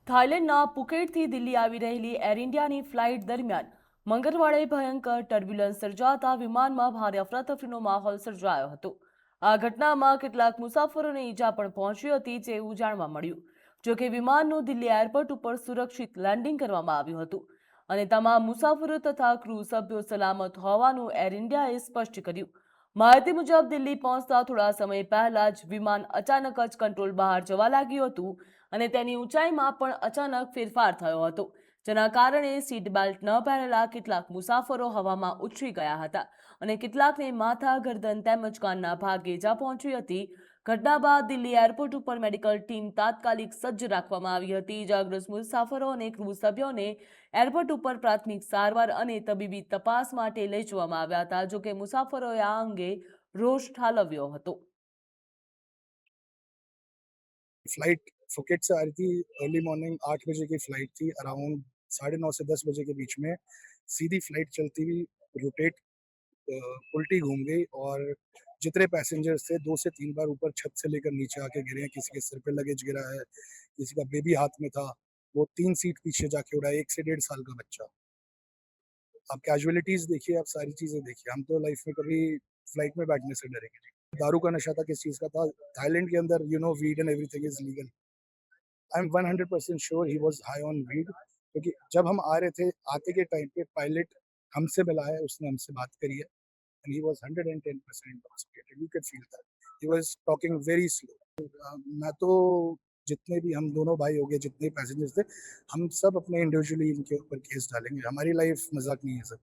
થાઇલેન્ડના પુકેટથી દિલ્હી આવી રહેલી એર ઇન્ડિયાની ફ્લાઇટ દરમિયાન મંગળવારે ભયંકર ટર્બ્યુલન્સ સર્જાતા વિમાનમાં ભારે અફરાતફરીનો માહોલ સર્જાયો હતો. આ ઘટનામાં કેટલાક મુસાફરોને ઈજા પણ પહોંચી હતી તેવું જાણવા મળ્યું. જોકે વિમાનનું દિલ્હી એરપોર્ટ ઉપર સુરક્ષિત લેન્ડિંગ કરવામાં આવ્યું હતું અને તમામ મુસાફરો તથા ક્રૂ સભ્યો સલામત હોવાનું એર ઇન્ડિયાએ સ્પષ્ટ કર્યું. માહિતી મુજબ દિલ્હી પહોંચતા થોડા સમય પહેલા જ વિમાન અચાનક જ કંટ્રોલ બહાર જવા લાગ્યું હતું અને તેની ઊંચાઈમાં પણ અચાનક ફેરફાર થયો હતો, જેના કારણે સીટ બેલ્ટ ન પહેરેલા કેટલાક મુસાફરો હવામાં ઉછળી ગયા હતા અને કેટલાકને માથા, ગરદન તેમજ કાનના ભાગે ઈજા પહોંચી હતી. ઘટના બાદ દિલ્હી એરપોર્ટ ઉપર મેડિકલ ટીમ તાત્કાલિક સજ્જ રાખવામાં આવી હતી. ઇજાગ્રસ્ત મુસાફરો અને ક્રૂ સભ્યોને એરપોર્ટ ઉપર પ્રાથમિક સારવાર અને તબીબી તપાસ માટે લઈ જવામાં આવ્યા હતા. જોકે મુસાફરોએ આ અંગે રોષ ઠાલવ્યો હતો. फ्लाइट फुकेट से आ रही थी। अर्ली मॉर्निंग 8 बजे की फ्लाइट थी। अराउंड 9:30 से 10 बजे के बीच में सीधी फ्लाइट चलती हुई रोटेट उल्टी घूम गई और जितने पैसेंजर्स थे 2 से 3 बार ऊपर छत से लेकर नीचे आके गिरे हैं। किसी के सिर पे लगेज गिरा है, किसी का बेबी हाथ में था, वो 3 सीट पीछे जाके उड़ा, 1 से 1.5 साल का बच्चा। आप कैजुअलिटीज देखिए, आप सारी चीजें देखिए। हम तो लाइफ में कभी फ्लाइट में बैठने से डरेंगे नहीं। दारू का नशा था, किस चीज का था? थाईलैंड के अंदर weed and everything is legal. I am 100% sure he was high on weed, क्योंकि जब हम आ रहे थे, आते के टाइम पे पायलट हमसे मिला है, उसने हमसे बात करी है and he was 110% intoxicated. You can feel that he was talking very slow. मैं तो जितने भी हम दोनों भाई हो गए, जितने पैसेंजर्स थे, हम सब अपने इंडिविजुअली इनके ऊपर केस डालेंगे। हमारी लाइफ मजाक नहीं है सर।